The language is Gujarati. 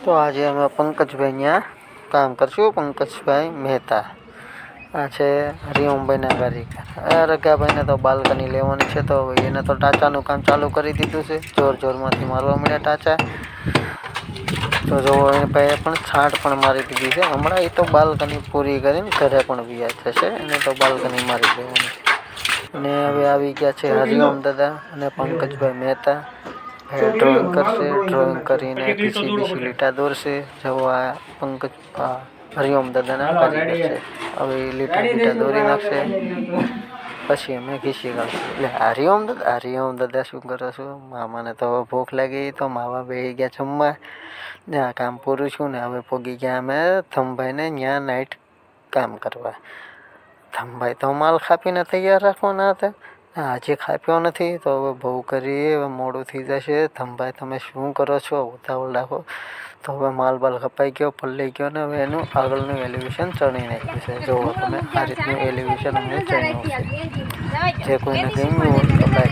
તો આજે અમે પંકજભાઈ ત્યાં કામ કરશું. પંકજભાઈ મહેતા આ છે હરિઓમભાઈના કારીગર. રગાભાઈને તો બાલ્કની લેવાની છે, તો એને તો ટાંચાનું કામ ચાલુ કરી દીધું છે. જોરમાંથી મારવા મળ્યા ટાંચા. તો જો એને ભાઈએ પણ છાંટ પણ મારી દીધી છે. હમણાં એ તો બાલ્કની પૂરી કરીને ઘરે પણ વ્યાજ થશે. એને તો બાલ્કની મારી દેવાની. અને હવે આવી ગયા છે હરિઓમ દાદા અને પંકજભાઈ મહેતા. ડ્રોઈંગ કરશે. ડ્રોઈંગ કરીને ખીચી લીટા દોરશે. જવા હરિઓમ દાદાના કારીગર છે. હવે લીટા દોરી નાખશે, પછી અમે ઘીસી કાઢશું. એટલે હરિઓમ દાદા શું કરો છો? મામાને તો હવે ભૂખ લાગી, તો મામા બેસી ગયા જમવા. ત્યાં કામ પૂરું છું ને હવે પોગી ગયા અમે થમભાઈને ત્યાં નાઇટ કામ કરવા. થમભાઈ તો માલ ખાપીને તૈયાર રાખવાના હતા. આજે ખાપ્યો નથી, તો હવે બહુ કરી હવે મોડું થઈ જશે. થમભાઈ તમે શું કરો છો? ઉતાવળ રાખો. તો હવે માલ કપાઈ ગયો, પલળી ગયો ને હવે એનું આગળનું એલિવેશન ચણી નાખ્યું છે. જુઓ તમે આ રીતનું એલિવેશન અમને ચણ્યું છે. જે કોઈને ગમ્યું હોય તો લાઈક